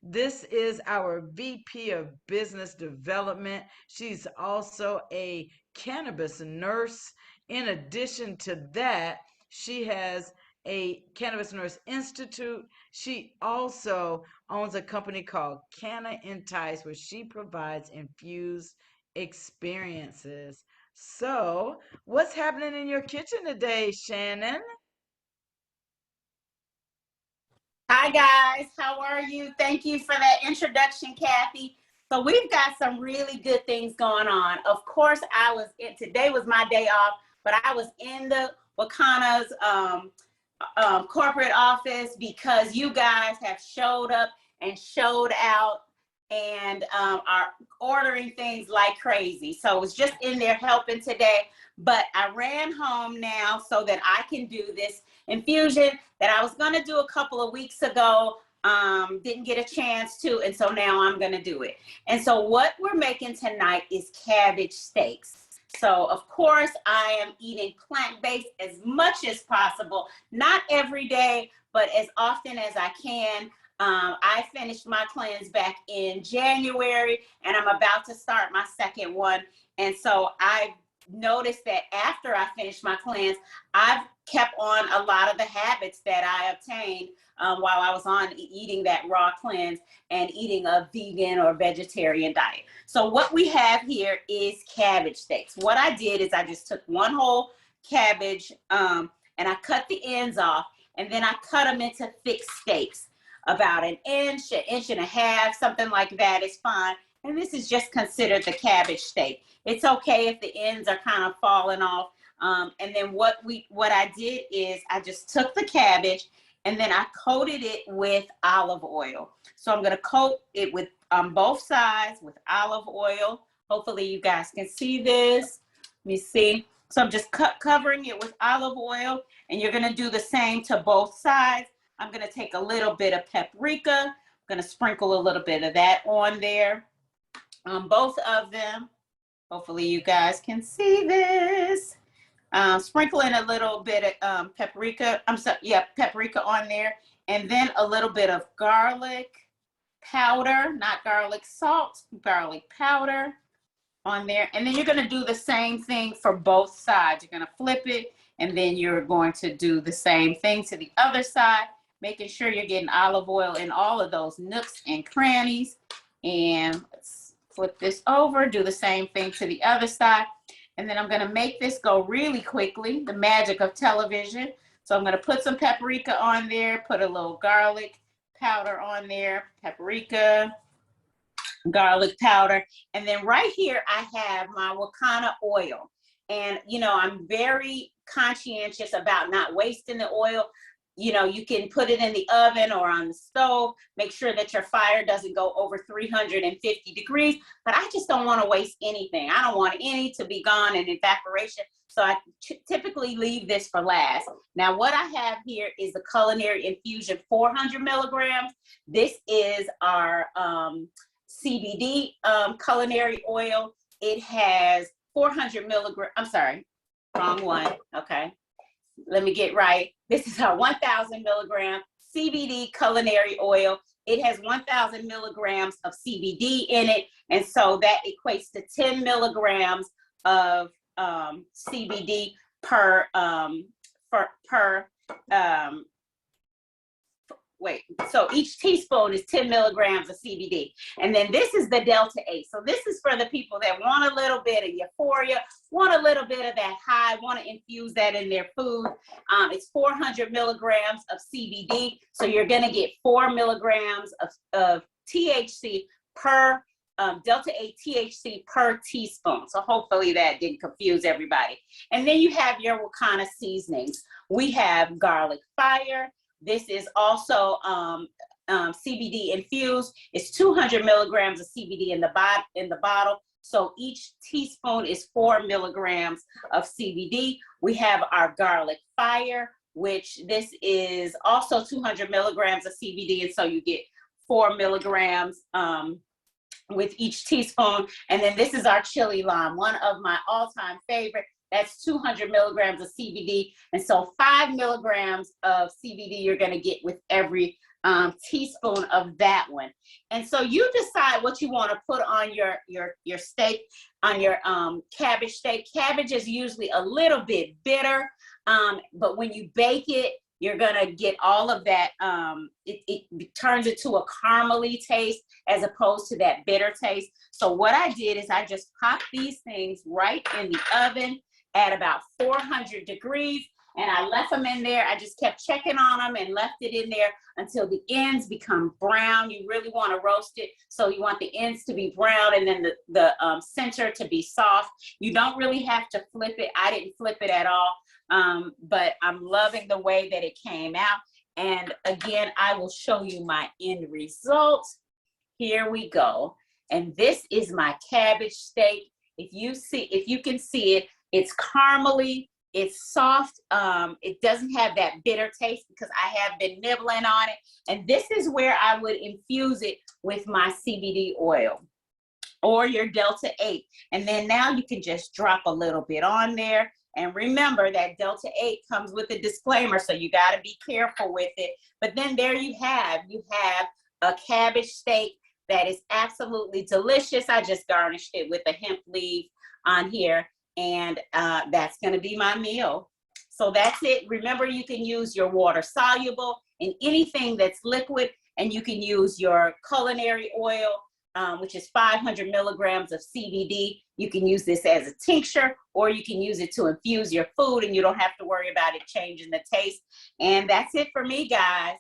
This is our VP of Business Development. She's also a cannabis nurse. In addition to that, she has a Cannabis Nurse Institute. She also owns a company called Canna Entice, where she provides infused experiences. So, what's happening in your kitchen today, Shannon? Hi guys, how are you? Thank you for that introduction, Kathy. So we've got some really good things going on. Of course, today was my day off, but I was in the Wakana's corporate office because you guys have showed up and showed out and are ordering things like crazy. So I was just in there helping today, but I ran home now so that I can do this infusion that I was going to do a couple of weeks ago. Didn't get a chance to, and so now I'm going to do it. And so what we're making tonight is cabbage steaks. So of course I am eating plant-based as much as possible, not every day, but as often as I can. I finished my cleanse back in January, and I'm about to start my second one. And so I noticed that after I finished my cleanse, I've kept on a lot of the habits that I obtained while I was on eating that raw cleanse and eating a vegan or vegetarian diet. So what we have here is cabbage steaks. What I did is I just took one whole cabbage and I cut the ends off, and then I cut them into thick steaks, about an inch and a half, something like that is fine. And this is just considered the cabbage steak. It's okay if the ends are kind of falling off. And then what I did is I just took the cabbage and then I coated it with olive oil. So I'm going to coat it with both sides with olive oil. Hopefully you guys can see this. Let me see. So I'm just covering it with olive oil, and you're going to do the same to both sides. I'm going to take a little bit of paprika. I'm going to sprinkle a little bit of that on there. Both of them. Hopefully you guys can see this. Sprinkling a little bit of paprika. Paprika on there. And then a little bit of garlic powder, not garlic salt, garlic powder on there. And then you're going to do the same thing for both sides. You're going to flip it, and then you're going to do the same thing to the other side, making sure you're getting olive oil in all of those nooks and crannies. And let's flip this over, do the same thing to the other side. And then I'm going to make this go really quickly, the magic of television. So I'm going to put some paprika on there, put a little garlic powder on there, paprika, garlic powder. And then right here, I have my Wakana oil. And, you know, I'm very conscientious about not wasting the oil. You know, you can put it in the oven or on the stove. Make sure that your fire doesn't go over 350 degrees. But I just don't want to waste anything. I don't want any to be gone in evaporation. So I typically leave this for last. Now, what I have here is the Culinary Infusion 400 milligrams. This is our CBD culinary oil. It has 400 milligrams. I'm sorry, wrong one. Okay, let me get right. This is our 1,000 milligram CBD culinary oil. It has 1,000 milligrams of CBD in it, and so that equates to 10 milligrams of CBD per so each teaspoon is 10 milligrams of CBD. And then this is the Delta 8. So this is for the people that want a little bit of euphoria, want a little bit of that high, want to infuse that in their food. It's 400 milligrams of CBD. So you're going to get 4 milligrams of THC per Delta 8 THC per teaspoon. So hopefully that didn't confuse everybody. And then you have your Wakana seasonings. We have garlic fire. This is also CBD infused. It's 200 milligrams of CBD in the bottle. So each teaspoon is 4 milligrams of CBD. We have our garlic fire, which this is also 200 milligrams of CBD. And so you get 4 milligrams with each teaspoon. And then this is our chili lime, one of my all-time favorite. That's 200 milligrams of CBD. And so 5 milligrams of CBD you're going to get with every teaspoon of that one. And so you decide what you want to put on your steak, on your cabbage steak. Cabbage is usually a little bit bitter, but when you bake it, you're gonna get all of that. It turns into a caramely taste as opposed to that bitter taste. So what I did is I just popped these things right in the oven at about 400 degrees. And I left them in there. I just kept checking on them and left it in there until the ends become brown. You really want to roast it. So you want the ends to be brown and then the center to be soft. You don't really have to flip it. I didn't flip it at all. But I'm loving the way that it came out. And again, I will show you my end result. Here we go. And this is my cabbage steak. If you can see it, it's caramely. It's soft. It doesn't have that bitter taste because I have been nibbling on it. And this is where I would infuse it with my CBD oil or your Delta 8. And then now you can just drop a little bit on there. And remember that Delta 8 comes with a disclaimer, so you got to be careful with it. But then there you have a cabbage steak that is absolutely delicious. I just garnished it with a hemp leaf on here. And that's going to be my meal. So that's it. Remember, you can use your water soluble in anything that's liquid, and you can use your culinary oil, which is 500 milligrams of CBD. You can use this as a tincture, or you can use it to infuse your food, and you don't have to worry about it changing the taste. And that's it for me, guys.